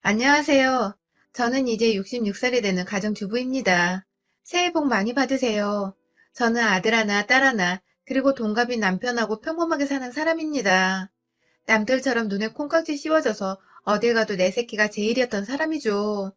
안녕하세요. 저는 이제 66살이 되는 가정주부입니다. 새해 복 많이 받으세요. 저는 아들 하나, 딸 하나, 그리고 동갑인 남편하고 평범하게 사는 사람입니다. 남들처럼 눈에 콩깍지 씌워져서 어딜 가도 내 새끼가 제일이었던 사람이죠.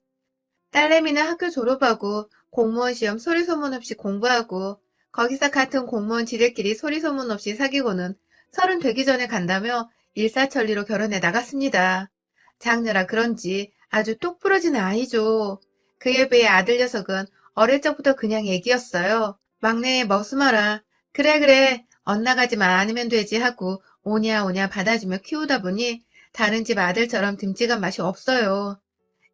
딸내미는 학교 졸업하고 공무원 시험 소리 소문 없이 공부하고 거기서 같은 공무원 지들끼리 소리 소문 없이 사귀고는 30 되기 전에 간다며 일사천리로 결혼해 나갔습니다. 장녀라 그런지 아주 똑 부러진 아이죠. 그에 비해 아들 녀석은 어릴 적부터 그냥 애기였어요. 막내의 머스마라 그래 그래 엇나가지만 않으면 되지 하고 오냐 오냐 받아주며 키우다 보니 다른 집 아들처럼 듬직한 맛이 없어요.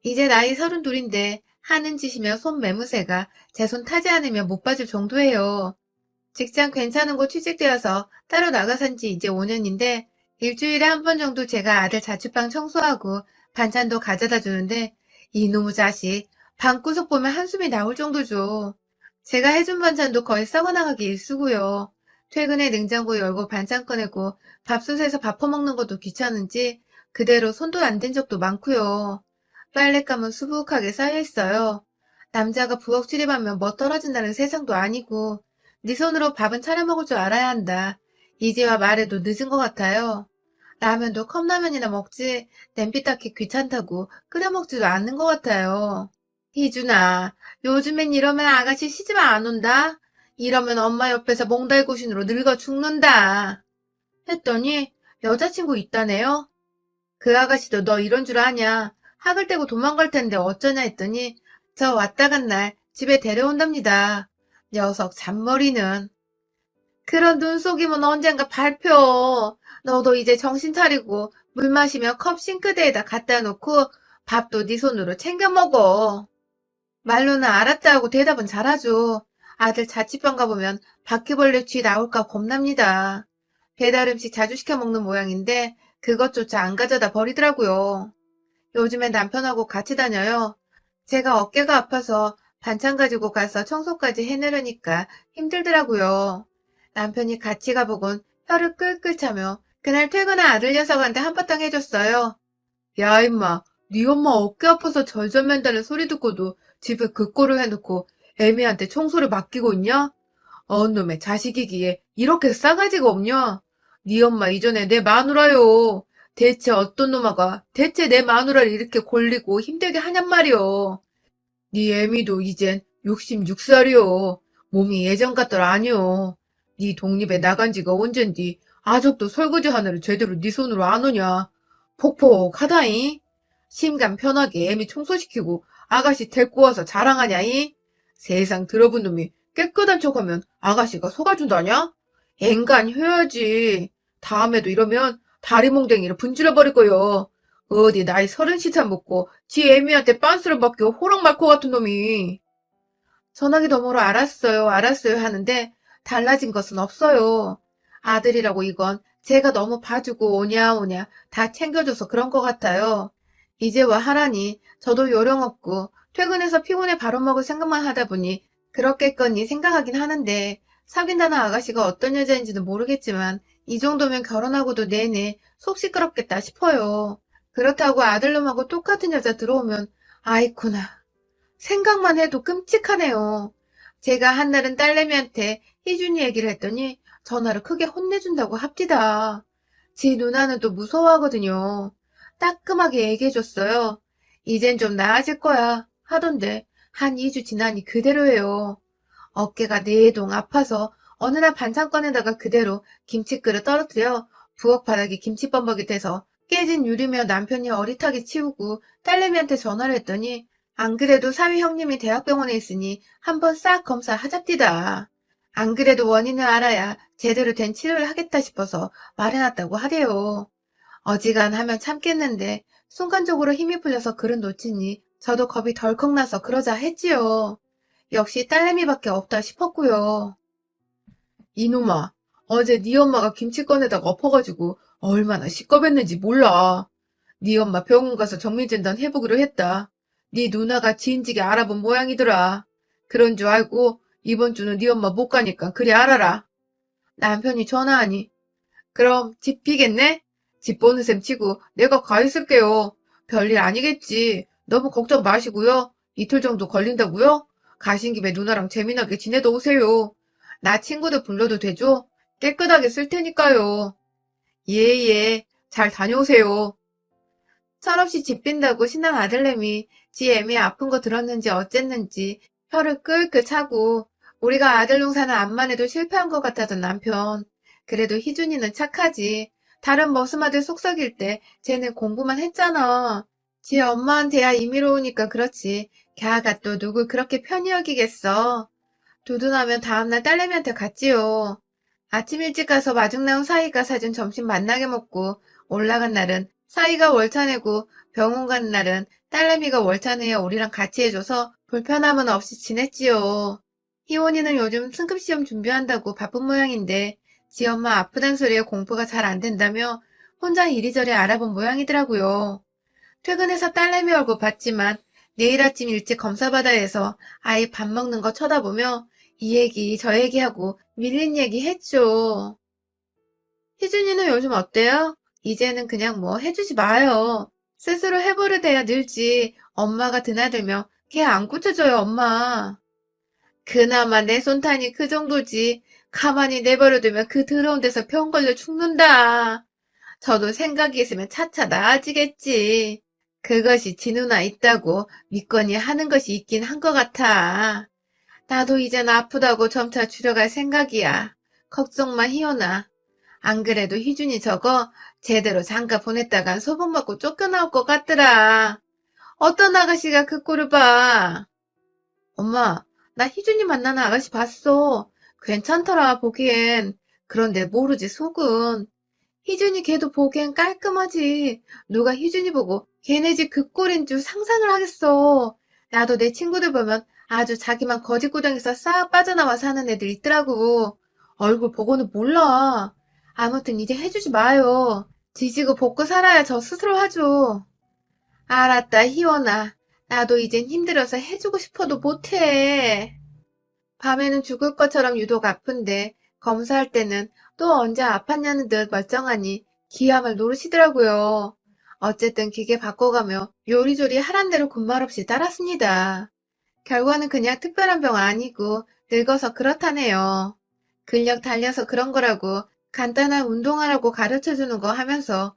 이제 나이 32인데 하는 짓이며 손 매무새가 제 손 타지 않으면 못 봐줄 정도예요. 직장 괜찮은 곳 취직되어서 따로 나가 산 지 이제 5년인데 일주일에 한 번 정도 제가 아들 자취방 청소하고 반찬도 가져다 주는데 이놈의 자식 방구석 보면 한숨이 나올 정도죠. 제가 해준 반찬도 거의 썩어나가기 일쑤고요. 퇴근에 냉장고 열고 반찬 꺼내고 밥솥에서 밥 퍼먹는 것도 귀찮은지 그대로 손도 안 댄 적도 많고요. 빨랫감은 수북하게 쌓여있어요. 남자가 부엌 출입하면 뭐 떨어진다는 세상도 아니고 네 손으로 밥은 차려 먹을 줄 알아야 한다. 이제와 말해도 늦은 것 같아요. 라면도 컵라면이나 먹지 냄비 닦기 귀찮다고 끓여 먹지도 않는 것 같아요. 희준아, 요즘엔 이러면 아가씨 시집 안 온다. 이러면 엄마 옆에서 몽달구신으로 늙어 죽는다. 했더니 여자친구 있다네요. 그 아가씨도 너 이런 줄 아냐? 학을 떼고 도망갈 텐데 어쩌냐 했더니 저 왔다 간 날 집에 데려온답니다. 녀석 잔머리는. 그런 눈속임은 언젠가 발표. 너도 이제 정신 차리고 물 마시면 컵 싱크대에다 갖다 놓고 밥도 네 손으로 챙겨 먹어. 말로는 알았다 하고 대답은 잘하죠. 아들 자취방 가보면 바퀴벌레 쥐 나올까 겁납니다. 배달 음식 자주 시켜 먹는 모양인데 그것조차 안 가져다 버리더라고요. 요즘엔 남편하고 같이 다녀요. 제가 어깨가 아파서 반찬 가지고 가서 청소까지 해내려니까 힘들더라고요. 남편이 같이 가보곤 혀를 끌끌 차며 그날 퇴근한 아들 녀석한테 한바탕 해줬어요. 야 임마, 네 엄마 어깨 아파서 절절맨다는 소리 듣고도 집에 그 꼴을 해놓고 애미한테 청소를 맡기고 있냐? 놈의 자식이기에 이렇게 싸가지가 없냐? 네 엄마 이전에 내 마누라요. 대체 어떤 놈아가 대체 내 마누라를 이렇게 골리고 힘들게 하냔 말이여. 네 애미도 이젠 66살이요. 몸이 예전 같더라 아니요. 네 독립에 나간 지가 언젠디 아직도 설거지 하나를 제대로 네 손으로 안 오냐. 폭폭하다잉. 심간 편하게 애미 청소시키고 아가씨 데리고 와서 자랑하냐잉. 세상 들어본 놈이 깨끗한 척하면 아가씨가 속아준다냐? 앵간 해야지. 다음에도 이러면 다리몽댕이를 분질러버릴 거요. 어디 나이 30살 먹고 지 애미한테 빤스를 받겨 호랑말코 같은 놈이. 전화기 너머로 알았어요, 알았어요 하는데 달라진 것은 없어요. 아들이라고 이건 제가 너무 봐주고 오냐 오냐 다 챙겨줘서 그런 것 같아요. 이제와 하라니 저도 요령 없고 퇴근해서 피곤해 바로 먹을 생각만 하다 보니 그렇겠거니 생각하긴 하는데 사귄다는 아가씨가 어떤 여자인지는 모르겠지만 이 정도면 결혼하고도 내내 속 시끄럽겠다 싶어요. 그렇다고 아들놈하고 똑같은 여자 들어오면 아이쿠나 생각만 해도 끔찍하네요. 제가 한날은 딸내미한테 희준이 얘기를 했더니 전화를 크게 혼내준다고 합디다. 지 누나는 또 무서워하거든요. 따끔하게 얘기해줬어요. 이젠 좀 나아질 거야 하던데 한 2주 지나니 그대로예요. 어깨가 내동 아파서 어느 날 반찬 꺼내다가 그대로 김치그릇 떨어뜨려 부엌 바닥이 김치범벅이 돼서 깨진 유리며 남편이 어릿하게 치우고 딸내미한테 전화를 했더니 안 그래도 사위 형님이 대학병원에 있으니 한번 싹 검사하잡디다. 안 그래도 원인을 알아야 제대로 된 치료를 하겠다 싶어서 말해놨다고 하대요. 어지간하면 참겠는데 순간적으로 힘이 풀려서 그릇 놓치니 저도 겁이 덜컥 나서 그러자 했지요. 역시 딸내미밖에 없다 싶었고요. 이놈아, 어제 네 엄마가 김치 꺼내다가 엎어가지고 얼마나 시겁했는지 몰라. 네 엄마 병원 가서 정밀진단 해보기로 했다. 네 누나가 지인지게 알아본 모양이더라. 그런 줄 알고 이번 주는 네 엄마 못 가니까 그리 알아라. 남편이 전화하니 그럼 집 비겠네? 집 보는 셈 치고 내가 가 있을게요. 별일 아니겠지. 너무 걱정 마시고요. 이틀 정도 걸린다고요? 가신 김에 누나랑 재미나게 지내다 오세요. 나 친구들 불러도 되죠? 깨끗하게 쓸 테니까요. 예. 잘 다녀오세요. 철없이 집 빈다고 신난 아들내미 지 애미 아픈 거 들었는지 어쨌는지 혀를 끌끌 차고 우리가 아들 농사는 암만 해도 실패한 것 같다던 남편. 그래도 희준이는 착하지. 다른 머슴아들 속썩일 때 쟤는 공부만 했잖아. 지 엄마한테야 임의로 오니까 그렇지. 걔가 또 누굴 그렇게 편히 여기겠어. 두둔하면 다음날 딸내미한테 갔지요. 아침 일찍 가서 마중 나온 사이가 사준 점심 만나게 먹고 올라간 날은 사이가 월차 내고 병원 가는 날은 딸내미가 월차 내야 우리랑 같이 해줘서 불편함은 없이 지냈지요. 희원이는 요즘 승급시험 준비한다고 바쁜 모양인데 지 엄마 아프단 소리에 공부가 잘 안 된다며 혼자 이리저리 알아본 모양이더라고요. 퇴근해서 딸내미 얼굴 봤지만 내일 아침 일찍 검사받아야 해서 아이 밥 먹는 거 쳐다보며 이 얘기 저 얘기하고 밀린 얘기 했죠. 희준이는 요즘 어때요? 이제는 그냥 뭐 해주지 마요. 스스로 해버릇해야 늘지. 엄마가 드나들면 걔 안 고쳐줘요, 엄마. 그나마 내 손탄이 그 정도지. 가만히 내버려두면 그 더러운 데서 병 걸려 죽는다. 저도 생각이 있으면 차차 나아지겠지. 그것이 지 누나 있다고 믿거니 하는 것이 있긴 한 것 같아. 나도 이젠 아프다고 점차 줄여갈 생각이야. 걱정 마, 희연아. 안 그래도 희준이 저거 제대로 장가 보냈다간 소문 받고 쫓겨나올 것 같더라. 어떤 아가씨가 그 꼴을 봐. 엄마, 나 희준이 만나는 아가씨 봤어. 괜찮더라, 보기엔. 그런데 모르지, 속은. 희준이 걔도 보기엔 깔끔하지. 누가 희준이 보고 걔네 집 그 꼴인 줄 상상을 하겠어. 나도 내 친구들 보면 아주 자기만 거짓구덩이에서 싹 빠져나와 사는 애들 있더라고. 얼굴 보고는 몰라. 아무튼 이제 해주지 마요. 지지고 볶고 살아야 저 스스로 하죠. 알았다, 희원아. 나도 이젠 힘들어서 해주고 싶어도 못해. 밤에는 죽을 것처럼 유독 아픈데 검사할 때는 또 언제 아팠냐는 듯 멀쩡하니 기함을 노르시더라고요. 어쨌든 기계 바꿔가며 요리조리 하란 대로 군말 없이 따랐습니다. 결과는 그냥 특별한 병 아니고 늙어서 그렇다네요. 근력 달려서 그런 거라고 간단한 운동하라고 가르쳐주는 거 하면서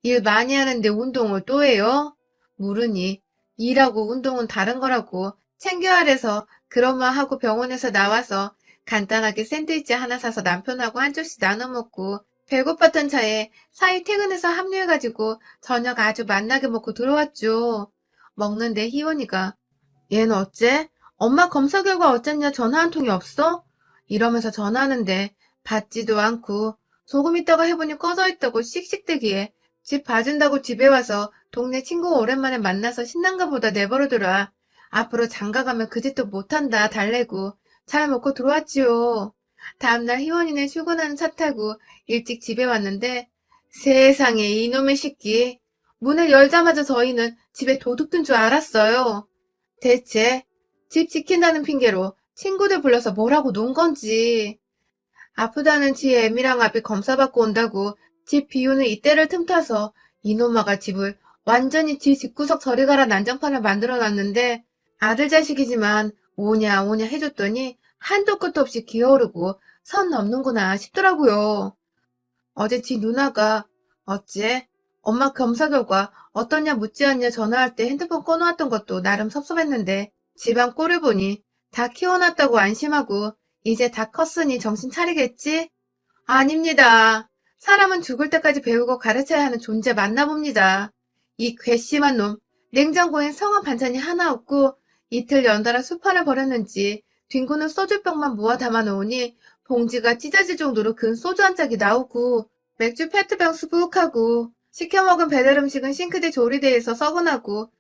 일 많이 하는데 운동을 또 해요? 물으니 일하고 운동은 다른 거라고 챙겨야 해서 그런 말 하고 병원에서 나와서 간단하게 샌드위치 하나 사서 남편하고 한 조씩 나눠 먹고 배고팠던 차에 사이 퇴근해서 합류해가지고 저녁 아주 맛나게 먹고 들어왔죠. 먹는데 희원이가 얘는 어째? 엄마 검사 결과 어쨌냐 전화 한 통이 없어? 이러면서 전화하는데 받지도 않고 조금 있다가 해보니 꺼져 있다고 씩씩대기에 집 봐준다고 집에 와서 동네 친구 오랜만에 만나서 신난가 보다 내버려둬라. 앞으로 장가가면 그 짓도 못한다 달래고 잘 먹고 들어왔지요. 다음날 희원이는 출근하는 차 타고 일찍 집에 왔는데 세상에 이놈의 새끼. 문을 열자마자 저희는 집에 도둑 든 줄 알았어요. 대체 집 지킨다는 핑계로 친구들 불러서 뭐라고 논 건지. 아프다는 지 애미랑 아비 검사받고 온다고 집 비우는 이때를 틈타서 이놈아가 집을 완전히 지 집구석 저리 가라 난장판을 만들어놨는데 아들 자식이지만 오냐 오냐 해줬더니 한도 끝도 없이 기어오르고 선 넘는구나 싶더라고요. 어제 지 누나가 어째 엄마 검사 결과 어떠냐 묻지 않냐 전화할 때 핸드폰 꺼놓았던 것도 나름 섭섭했는데 집안 꼴을 보니 다 키워놨다고 안심하고 이제 다 컸으니 정신 차리겠지? 아닙니다. 사람은 죽을 때까지 배우고 가르쳐야 하는 존재 맞나 봅니다. 이 괘씸한 놈, 냉장고엔 성한 반찬이 하나 없고 이틀 연달아 수판을 버렸는지 뒹구는 소주병만 모아 담아놓으니 봉지가 찢어질 정도로 근 소주 한 짝이 나오고 맥주 페트병 수북하고 시켜먹은 배달 음식은 싱크대 조리대에서 썩어나고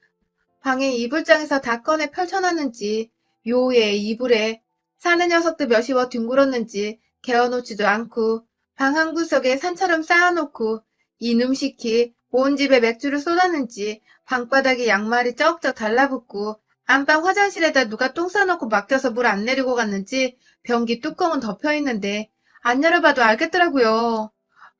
방에 이불장에서 다 꺼내 펼쳐놨는지 요에 이불에 사는 녀석들 몇이워 뒹굴었는지 개어놓지도 않고 방 한 구석에 산처럼 쌓아놓고 이놈시키 온 집에 맥주를 쏟았는지 방바닥에 양말이 쩍쩍 달라붙고 안방 화장실에다 누가 똥 싸놓고 맡겨서 물 안 내리고 갔는지 변기 뚜껑은 덮여있는데 안 열어봐도 알겠더라고요.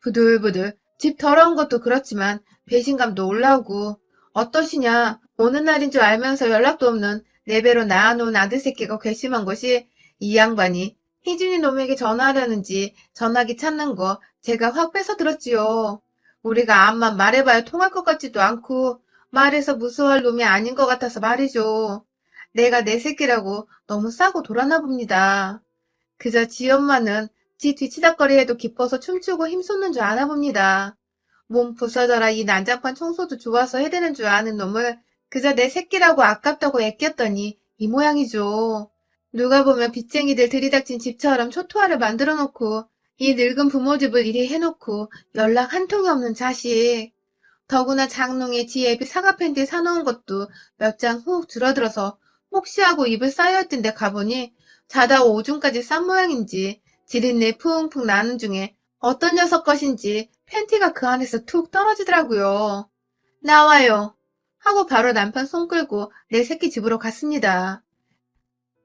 부들부들 집 더러운 것도 그렇지만 배신감도 올라오고 어떠시냐? 오는 날인 줄 알면서 연락도 없는 내 배로 낳아놓은 아들 새끼가 괘씸한 것이 이 양반이 희준이 놈에게 전화하려는지 전화기 찾는 거 제가 확 뺏어 들었지요. 우리가 암만 말해봐야 통할 것 같지도 않고 말해서 무서워할 놈이 아닌 것 같아서 말이죠. 내가 내 새끼라고 너무 싸고 돌아나 봅니다. 그저 지 엄마는 지 뒤치다꺼리 해도 기뻐서 춤추고 힘쏟는 줄 아나 봅니다. 몸 부서져라 이 난장판 청소도 좋아서 해대는 줄 아는 놈을 그저 내 새끼라고 아깝다고 애꼈더니 이 모양이죠. 누가 보면 빚쟁이들 들이닥친 집처럼 초토화를 만들어 놓고 이 늙은 부모 집을 이리 해놓고 연락 한 통이 없는 자식. 더구나 장롱에 지 애비 사과 팬티 사놓은 것도 몇 장 훅 줄어들어서 혹시 하고 입을 쌓여있던데 가보니 자다 오줌까지 싼 모양인지 지린내 풍풍 나는 중에 어떤 녀석 것인지 팬티가 그 안에서 툭 떨어지더라고요. 나와요. 하고 바로 남편 손 끌고 내 새끼 집으로 갔습니다.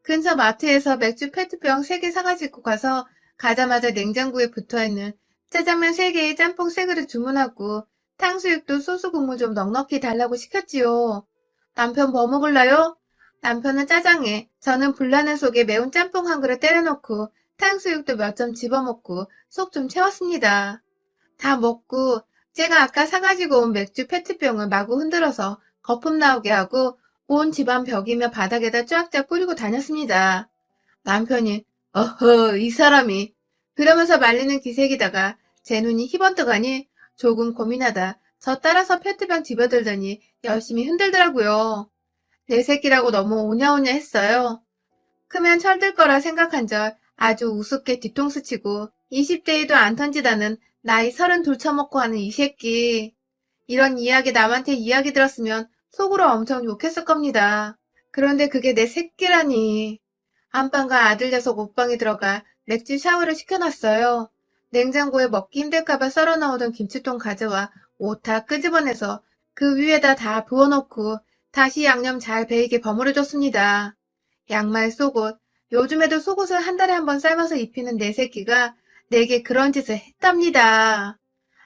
근처 마트에서 맥주 페트병 3개 사가지고 가서 가자마자 냉장고에 붙어있는 짜장면 3개에 짬뽕 3그릇 주문하고 탕수육도 소스 국물 좀 넉넉히 달라고 시켰지요. 남편 뭐 먹을라요? 남편은 짜장에 저는 불라는 속에 매운 짬뽕 한 그릇 때려놓고 탕수육도 몇 점 집어먹고 속 좀 채웠습니다. 다 먹고 제가 아까 사가지고 온 맥주 페트병을 마구 흔들어서 거품 나오게 하고 온 집안 벽이며 바닥에다 쫙쫙 뿌리고 다녔습니다. 남편이 어허 이 사람이 그러면서 말리는 기색이다가 제 눈이 희번뜩하니 조금 고민하다 저 따라서 페트병 집어들더니 열심히 흔들더라고요. 내 새끼라고 너무 오냐오냐 했어요. 크면 철들 거라 생각한 절 아주 우습게 뒤통수 치고 20대에도 안 던지다는 나이 32 처먹고 하는 이 새끼. 이런 이야기 남한테 이야기 들었으면 속으로 엄청 욕했을 겁니다. 그런데 그게 내 새끼라니. 안방과 아들 녀석 옷방에 들어가 맥주 샤워를 시켜놨어요. 냉장고에 먹기 힘들까봐 썰어 나오던 김치통 가져와 옷 다 끄집어내서 그 위에다 다 부어놓고 다시 양념 잘 배이게 버무려줬습니다. 양말, 속옷, 요즘에도 속옷을 한 달에 한 번 삶아서 입히는 내 새끼가 내게 그런 짓을 했답니다.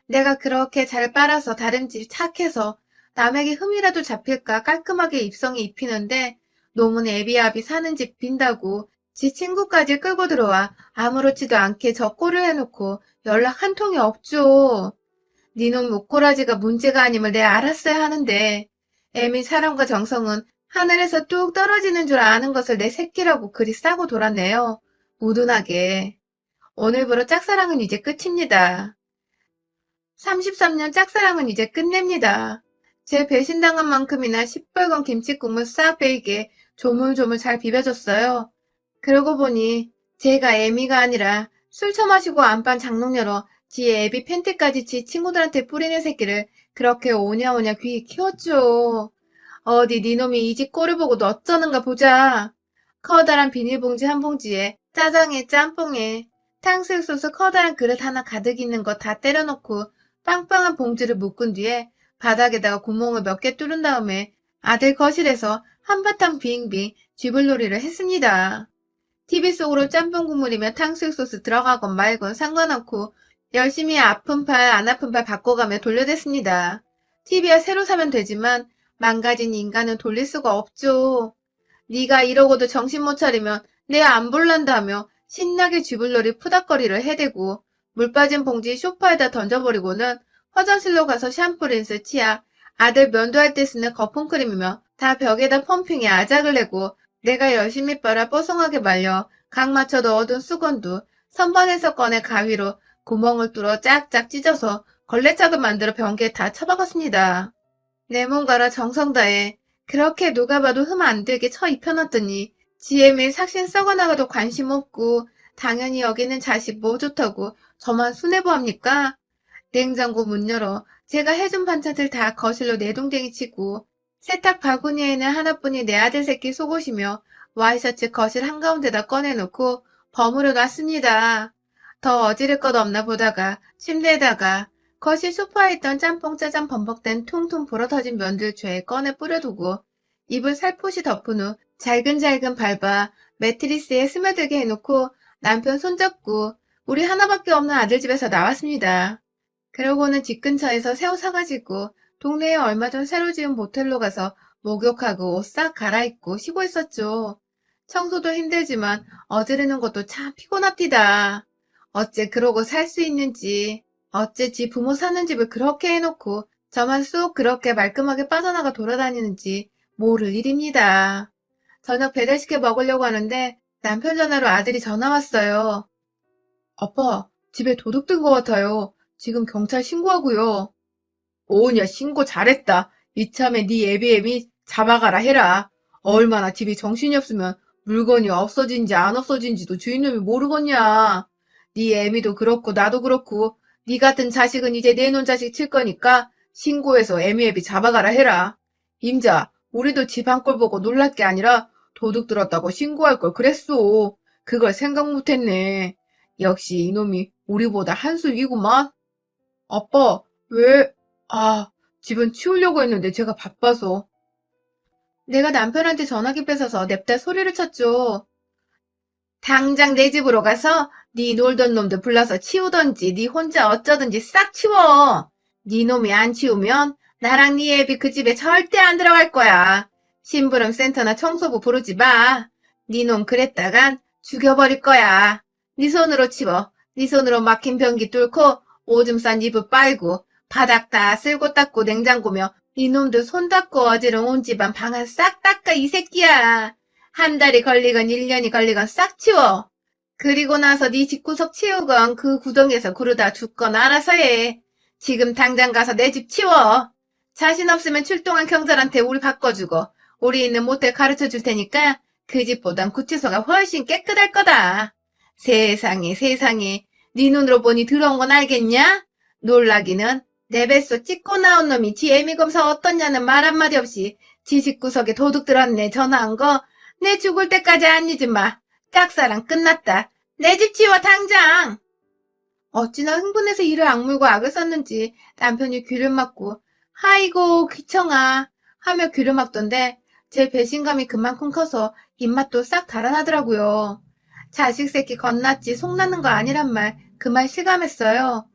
내가 그렇게 잘 빨아서 다림질 착해서 남에게 흠이라도 잡힐까 깔끔하게 입성에 입히는데 놈은 애비아비 사는 집 빈다고 지 친구까지 끌고 들어와 아무렇지도 않게 저 꼴을 해놓고 연락 한 통이 없죠. 니놈 목꼬라지가 문제가 아님을 내 알았어야 하는데 애미 사람과 정성은 하늘에서 뚝 떨어지는 줄 아는 것을 내 새끼라고 그리 싸고 돌았네요. 우둔하게. 오늘부로 짝사랑은 이제 끝입니다. 33년 짝사랑은 이제 끝냅니다. 제 배신당한 만큼이나 시뻘건 김치국물 싹 베이게 조물조물 잘 비벼줬어요. 그러고 보니 제가 애미가 아니라 술 처마시고 안방 장롱 열어 지 애비 팬티까지 지 친구들한테 뿌리는 새끼를 그렇게 오냐오냐 귀히 키웠죠. 어디 니놈이 이 집 꼴을 보고 너 어쩌는가 보자. 커다란 비닐봉지 한 봉지에 짜장에 짬뽕에 탕수육 소스 커다란 그릇 하나 가득 있는 거 다 때려놓고 빵빵한 봉지를 묶은 뒤에 바닥에다가 구멍을 몇 개 뚫은 다음에 아들 거실에서 한바탕 빙빙 쥐불놀이를 했습니다. TV 속으로 짬뽕 국물이며 탕수육 소스 들어가건 말건 상관없고 열심히 아픈 팔 안 아픈 팔 바꿔가며 돌려댔습니다. TV야 새로 사면 되지만 망가진 인간은 돌릴 수가 없죠. 네가 이러고도 정신 못 차리면 내 안 볼란다며 신나게 쥐불놀이 푸닥거리를 해대고 물 빠진 봉지 소파에다 던져버리고는 화장실로 가서 샴푸, 린스, 치약, 아들 면도할 때 쓰는 거품크림이며 다 벽에다 펌핑에 아작을 내고 내가 열심히 빨아 뽀송하게 말려 각 맞춰 넣어둔 수건도 선반에서 꺼내 가위로 구멍을 뚫어 짝짝 찢어서 걸레짝을 만들어 변기에 다 처박았습니다. 내 몸가라 정성 다해 그렇게 누가 봐도 흠 안 들게 쳐 입혀놨더니 지혜밀 삭신 썩어나가도 관심 없고 당연히 여기는 자식 뭐 좋다고 저만 순애보합니까? 냉장고 문 열어 제가 해준 반찬들 다 거실로 내동댕이 치고 세탁 바구니에는 하나뿐인 내 아들 새끼 속옷이며 와이셔츠 거실 한가운데다 꺼내놓고 버무려 놨습니다. 더 어지를 것 없나 보다가 침대에다가 거실 소파에 있던 짬뽕 짜장 범벅된 퉁퉁 불어터진 면들 죄에 꺼내 뿌려두고 이불 살포시 덮은 후 잘근잘근 밟아 매트리스에 스며들게 해놓고 남편 손잡고 우리 하나밖에 없는 아들 집에서 나왔습니다. 그러고는 집 근처에서 새우 사가지고 동네에 얼마 전 새로 지은 모텔로 가서 목욕하고 옷 싹 갈아입고 쉬고 있었죠. 청소도 힘들지만 어지르는 것도 참 피곤합디다. 어째 그러고 살 수 있는지, 어째 지 부모 사는 집을 그렇게 해놓고 저만 쑥 그렇게 말끔하게 빠져나가 돌아다니는지 모를 일입니다. 저녁 배달시켜 먹으려고 하는데 남편 전화로 아들이 전화 왔어요. 아빠, 집에 도둑 든 것 같아요. 지금 경찰 신고하고요. 오냐, 신고 잘했다. 이참에 네 애비애비 잡아가라 해라. 얼마나 집이 정신이 없으면 물건이 없어진지 안 없어진지도 주인놈이 모르겠냐. 네 애미도 그렇고 나도 그렇고 네 같은 자식은 이제 내 놈 자식 칠 거니까 신고해서 애미애비 잡아가라 해라. 임자, 우리도 집 한 꼴 보고 놀랄 게 아니라 도둑 들었다고 신고할 걸 그랬어. 그걸 생각 못했네. 역시 이놈이 우리보다 한 수 위구만. 아빠, 왜? 아, 집은 치우려고 했는데 제가 바빠서. 내가 남편한테 전화기 뺏어서 냅다 소리를 쳤죠. 당장 내 집으로 가서 네 놀던 놈들 불러서 치우던지 네 혼자 어쩌든지 싹 치워. 네 놈이 안 치우면 나랑 네 애비 그 집에 절대 안 들어갈 거야. 심부름 센터나 청소부 부르지 마. 네 놈 그랬다간 죽여버릴 거야. 네 손으로 치워. 네 손으로 막힌 변기 뚫고 오줌 싼 이불 빨고 바닥 다 쓸고 닦고 냉장고며 이놈들 손 닦고 어지러운 온 집안 방 안 싹 닦아 이 새끼야. 한 달이 걸리건 1년이 걸리건 싹 치워. 그리고 나서 네 집구석 치우건 그 구덩이에서 구르다 죽건 알아서 해. 지금 당장 가서 내 집 치워. 자신 없으면 출동한 경찰한테 우리 바꿔주고 우리 있는 모텔 가르쳐 줄 테니까 그 집보단 구치소가 훨씬 깨끗할 거다. 세상에 세상에 네 눈으로 보니 더러운 건 알겠냐? 놀라기는 내 뱃속 찍고 나온 놈이 지 애미 검사 어떻냐는 말 한마디 없이 지 집구석에 도둑 들었네 전화한 거 내 죽을 때까지 안 잊지 마. 짝사랑 끝났다. 내 집 치워 당장. 어찌나 흥분해서 이를 악물고 악을 썼는지 남편이 귀를 막고 아이고 귀청아 하며 귀를 막던데 제 배신감이 그만큼 커서 입맛도 싹 달아나더라고요. 자식 새끼 겁났지 속나는 거 아니란 말 그 말 실감했어요.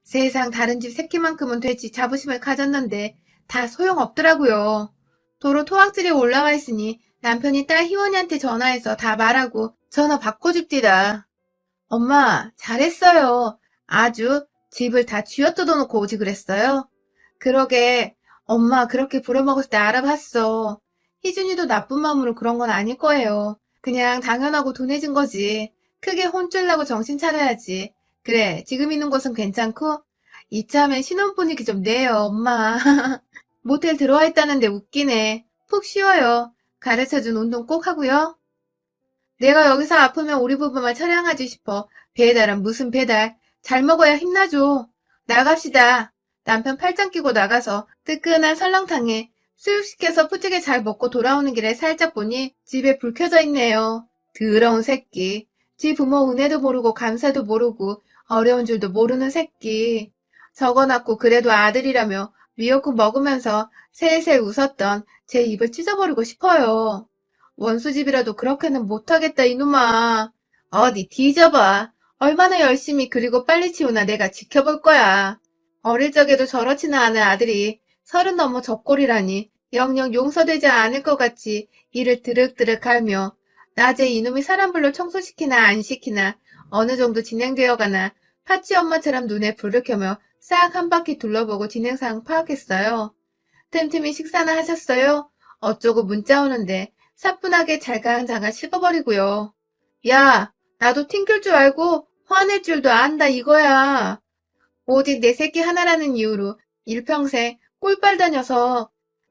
세상 다른 집 새끼만큼은 되지 자부심을 가졌는데 다 소용없더라고요. 도로 토악질에 올라와 있으니 남편이 딸 희원이한테 전화해서 다 말하고 전화 바꿔줍디다. 엄마 잘했어요. 아주 집을 다 쥐어뜯어놓고 오지 그랬어요. 그러게 엄마 그렇게 부려먹었을 때 알아봤어. 희준이도 나쁜 마음으로 그런 건 아닐 거예요. 그냥 당연하고 둔해진 거지. 크게 혼쭐 나고 정신 차려야지. 그래 지금 있는 곳은 괜찮고? 이참에 신혼 분위기 좀 내요 엄마. 모텔 들어와 있다는데 웃기네. 푹 쉬어요. 가르쳐준 운동 꼭 하고요. 내가 여기서 아프면 우리 부부만 처량하지 싶어. 배달은 무슨 배달. 잘 먹어야 힘나죠. 나갑시다. 남편 팔짱 끼고 나가서 뜨끈한 설렁탕에 수육 시켜서 푸지게 잘 먹고 돌아오는 길에 살짝 보니 집에 불 켜져 있네요. 더러운 새끼. 지 부모 은혜도 모르고 감사도 모르고 어려운 줄도 모르는 새끼. 적어놨고 그래도 아들이라며 미역국 먹으면서 새새 웃었던 제 입을 찢어버리고 싶어요. 원수집이라도 그렇게는 못하겠다 이놈아. 어디 뒤져봐. 얼마나 열심히 그리고 빨리 치우나 내가 지켜볼 거야. 어릴 적에도 저렇지는 않은 아들이 30 넘어 접골이라니 영영 용서되지 않을 것 같이 이를 드륵드륵 갈며 낮에 이놈이 사람 불러 청소시키나 안 시키나 어느 정도 진행되어가나 파치 엄마처럼 눈에 불을 켜며 싹 한 바퀴 둘러보고 진행사항 파악했어요. 틈틈이 식사나 하셨어요? 어쩌고 문자 오는데 사뿐하게 잘강장가 씹어버리고요. 야, 나도 튕길 줄 알고 화낼 줄도 안다 이거야. 오직 내 새끼 하나라는 이유로 일평생 꿀빨 다녀서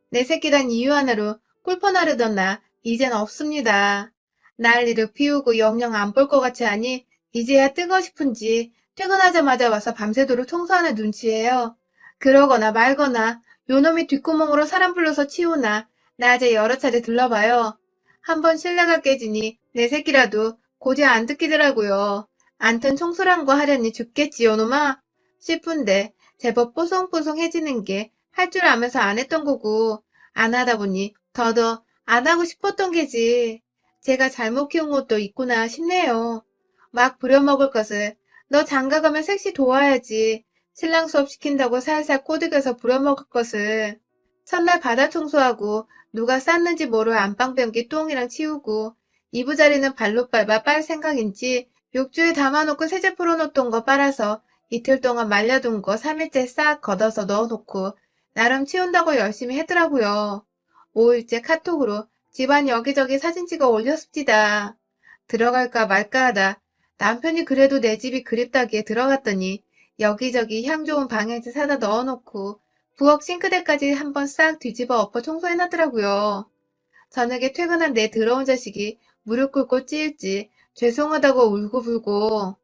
내 새끼란 이유 하나로 꿀퍼 나르던 나 이젠 없습니다. 난리를 피우고 영영 안 볼 것 같이 하니 이제야 뜨고 싶은지 퇴근하자마자 와서 밤새도록 청소하는 눈치예요. 그러거나 말거나 요놈이 뒷구멍으로 사람 불러서 치우나 낮에 여러 차례 들러봐요. 한번 신뢰가 깨지니 내 새끼라도 고지 안 듣기더라고요. 안튼 청소란 거 하려니 죽겠지 요놈아 싶은데 제법 뽀송뽀송해지는 게 할 줄 알면서 안 했던 거고 안 하다 보니 더더 안 하고 싶었던 게지. 제가 잘못 키운 것도 있구나 싶네요. 막 부려먹을 것을 너 장가가면 섹시 도와야지. 신랑 수업 시킨다고 살살 꼬드겨서 부려먹을 것을 첫날 바다 청소하고 누가 쌌는지 모를 안방변기 똥이랑 치우고 이부자리는 발로 밟아 빨 생각인지 욕조에 담아놓고 세제 풀어놓던 거 빨아서 이틀 동안 말려둔 거 3일째 싹 걷어서 넣어놓고 나름 치운다고 열심히 했더라고요. 5일째 카톡으로 집안 여기저기 사진 찍어 올렸습니다. 들어갈까 말까 하다 남편이 그래도 내 집이 그립다기에 들어갔더니 여기저기 향 좋은 방향제 사다 넣어놓고 부엌 싱크대까지 한번 싹 뒤집어 엎어 청소해놨더라고요. 저녁에 퇴근한 내 더러운 자식이 무릎 꿇고 찌일지 죄송하다고 울고불고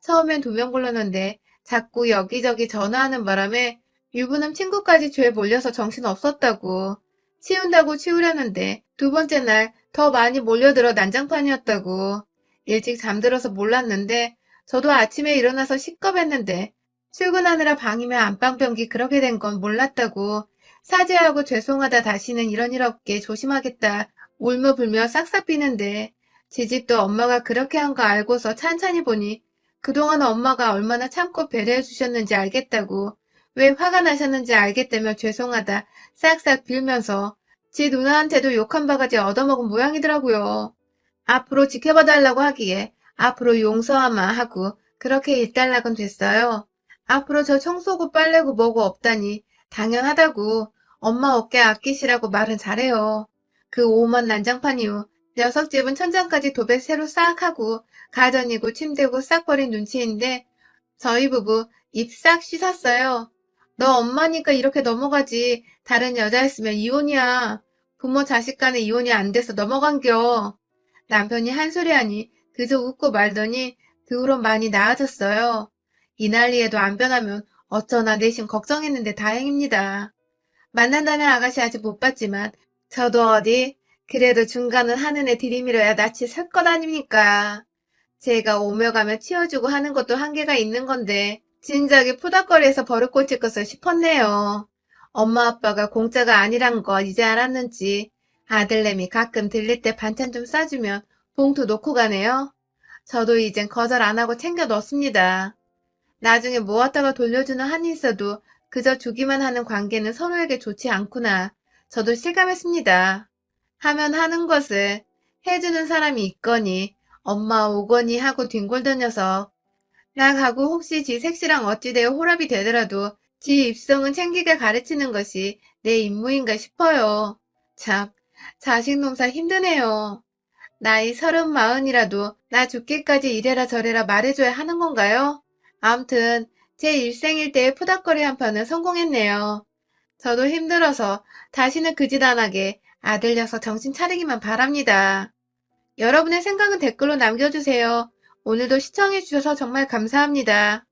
처음엔 2명 불렀는데 자꾸 여기저기 전화하는 바람에 유부남 친구까지 죄 몰려서 정신없었다고 치운다고 치우려는데 2번째 날 더 많이 몰려들어 난장판이었다고 일찍 잠들어서 몰랐는데 저도 아침에 일어나서 식겁했는데 출근하느라 방이면 안방변기 그렇게 된 건 몰랐다고 사죄하고 죄송하다 다시는 이런 일 없게 조심하겠다 울며불며 싹싹 비는데 지 집도 엄마가 그렇게 한 거 알고서 찬찬히 보니 그동안 엄마가 얼마나 참고 배려해 주셨는지 알겠다고 왜 화가 나셨는지 알겠다며 죄송하다 싹싹 빌면서 지 누나한테도 욕 한 바가지 얻어먹은 모양이더라고요. 앞으로 지켜봐달라고 하기에 앞으로 용서하마 하고 그렇게 일단락은 됐어요. 앞으로 저 청소고 빨래고 뭐고 없다니 당연하다고 엄마 어깨 아끼시라고 말은 잘해요. 그 오만 난장판 이후 녀석집은 천장까지 도배 새로 싹 하고 가전이고 침대고 싹 버린 눈치인데 저희 부부 입 싹 씻었어요. 너 엄마니까 이렇게 넘어가지 다른 여자였으면 이혼이야. 부모 자식 간에 이혼이 안 돼서 넘어간겨. 남편이 한 소리 하니 그저 웃고 말더니 그 후로 많이 나아졌어요. 이 난리에도 안 변하면 어쩌나 내심 걱정했는데 다행입니다. 만난다는 아가씨 아직 못 봤지만 저도 어디 그래도 중간은 하는 애 들이밀어야 낯이 설 것 아닙니까. 제가 오며 가며 치워주고 하는 것도 한계가 있는 건데 진작에 푸닥거리에서 버릇 고칠 것을 싶었네요. 엄마 아빠가 공짜가 아니란 거 이제 알았는지 아들내미 가끔 들릴 때 반찬 좀 싸주면 봉투 놓고 가네요. 저도 이젠 거절 안 하고 챙겨 넣습니다. 나중에 모았다가 돌려주는 한이 있어도 그저 주기만 하는 관계는 서로에게 좋지 않구나. 저도 실감했습니다. 하면 하는 것을 해주는 사람이 있거니 엄마 오거니 하고 뒹굴던 녀석. 나 가고 혹시 지 색시랑 어찌되어 호랍이 되더라도 지 입성은 챙기게 가르치는 것이 내 임무인가 싶어요. 참, 자식 농사 힘드네요. 나이 30, 40이라도 나 죽기까지 이래라 저래라 말해줘야 하는 건가요? 암튼 제 일생일 때의 푸닥거리 한 판은 성공했네요. 저도 힘들어서 다시는 그 짓 안 하게 아들 녀석 정신 차리기만 바랍니다. 여러분의 생각은 댓글로 남겨주세요. 오늘도 시청해주셔서 정말 감사합니다.